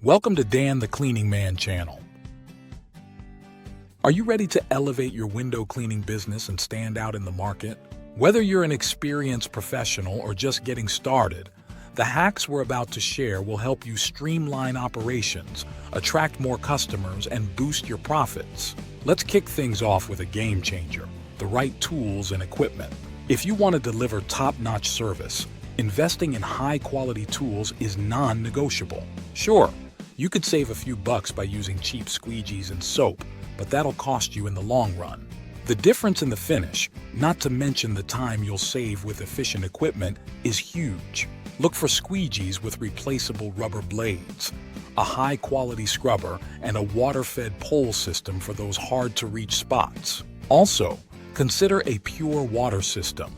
Welcome to Dan the Cleaning Man channel. Are you ready to elevate your window cleaning business and stand out in the market? Whether you're an experienced professional or just getting started, the hacks we're about to share will help you streamline operations, attract more customers, and boost your profits. Let's kick things off with a game changer: the right tools and equipment. If you want to deliver top-notch service, investing in high-quality tools is non-negotiable. Sure, you could save a few bucks by using cheap squeegees and soap, but that'll cost you in the long run. The difference in the finish, not to mention the time you'll save with efficient equipment, is huge. Look for squeegees with replaceable rubber blades, a high-quality scrubber, and a water-fed pole system for those hard-to-reach spots. Also, consider a pure water system.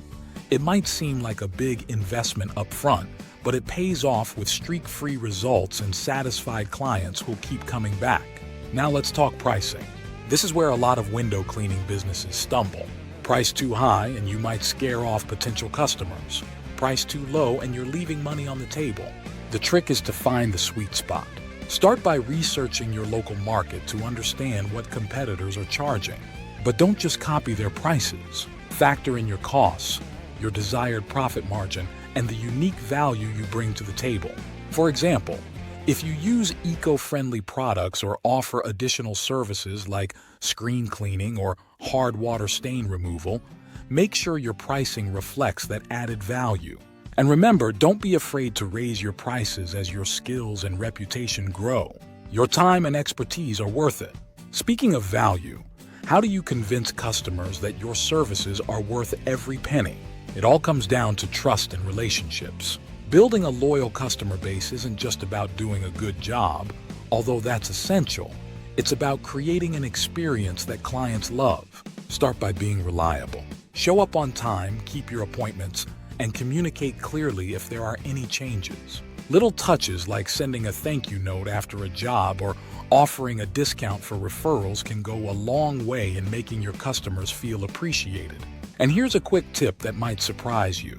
It might seem like a big investment up front, but it pays off with streak-free results and satisfied clients who'll keep coming back. Now let's talk pricing. This is where a lot of window cleaning businesses stumble. Price too high and you might scare off potential customers. Price too low and you're leaving money on the table. The trick is to find the sweet spot. Start by researching your local market to understand what competitors are charging. But don't just copy their prices. Factor in your costs, your desired profit margin, and the unique value you bring to the table. For example, if you use eco-friendly products or offer additional services like screen cleaning or hard water stain removal, make sure your pricing reflects that added value. And remember, don't be afraid to raise your prices as your skills and reputation grow. Your time and expertise are worth it. Speaking of value, how do you convince customers that your services are worth every penny? It all comes down to trust and relationships. Building a loyal customer base isn't just about doing a good job, although that's essential. It's about creating an experience that clients love. Start by being reliable. Show up on time, keep your appointments, and communicate clearly if there are any changes. Little touches like sending a thank you note after a job or offering a discount for referrals can go a long way in making your customers feel appreciated. And here's a quick tip that might surprise you.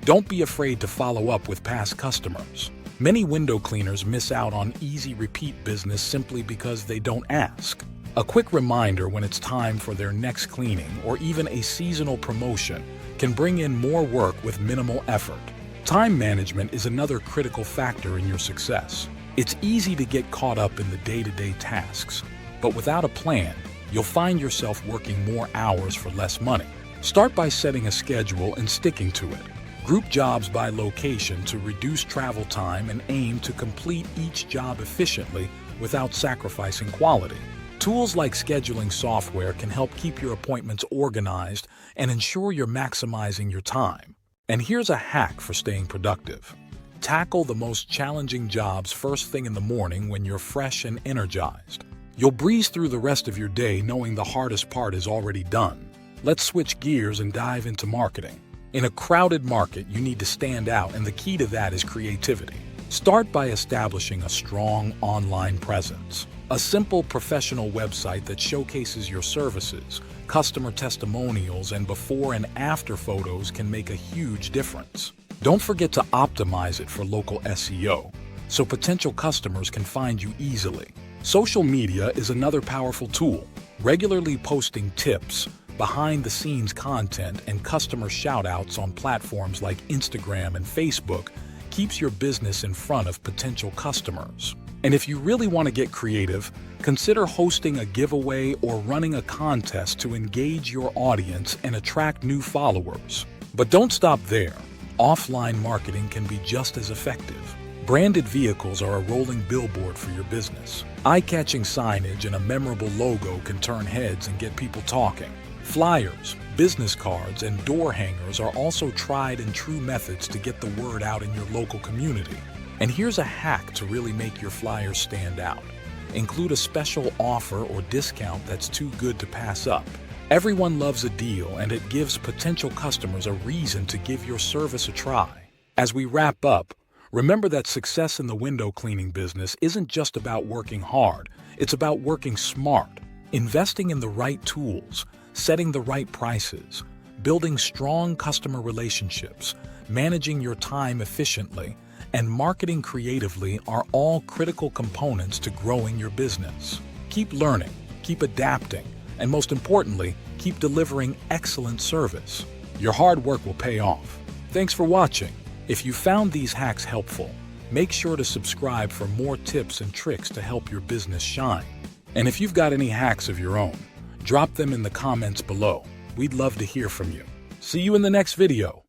Don't be afraid to follow up with past customers. Many window cleaners miss out on easy repeat business simply because they don't ask. A quick reminder when it's time for their next cleaning or even a seasonal promotion can bring in more work with minimal effort. Time management is another critical factor in your success. It's easy to get caught up in the day-to-day tasks, but without a plan, you'll find yourself working more hours for less money. Start by setting a schedule and sticking to it. Group jobs by location to reduce travel time and aim to complete each job efficiently without sacrificing quality. Tools like scheduling software can help keep your appointments organized and ensure you're maximizing your time. And here's a hack for staying productive. Tackle the most challenging jobs first thing in the morning when you're fresh and energized. You'll breeze through the rest of your day knowing the hardest part is already done. Let's switch gears and dive into marketing. In a crowded market, you need to stand out, and the key to that is creativity. Start by establishing a strong online presence. A simple professional website that showcases your services, customer testimonials, and before and after photos can make a huge difference. Don't forget to optimize it for local SEO, so potential customers can find you easily. Social media is another powerful tool. Regularly posting tips, behind-the-scenes content, and customer shout-outs on platforms like Instagram and Facebook keeps your business in front of potential customers. And if you really want to get creative, consider hosting a giveaway or running a contest to engage your audience and attract new followers. But don't stop there. Offline marketing can be just as effective. Branded vehicles are a rolling billboard for your business. Eye-catching signage and a memorable logo can turn heads and get people talking. Flyers, business cards, and door hangers are also tried and true methods to get the word out in your local community. And here's a hack to really make your flyers stand out. Include a special offer or discount that's too good to pass up. Everyone loves a deal, and it gives potential customers a reason to give your service a try. As we wrap up, remember that success in the window cleaning business isn't just about working hard, it's about working smart, investing in the right tools, setting the right prices, building strong customer relationships, managing your time efficiently, and marketing creatively are all critical components to growing your business. Keep learning, keep adapting, and most importantly, keep delivering excellent service. Your hard work will pay off. Thanks for watching. If you found these hacks helpful, make sure to subscribe for more tips and tricks to help your business shine. And if you've got any hacks of your own, drop them in the comments below. We'd love to hear from you. See you in the next video.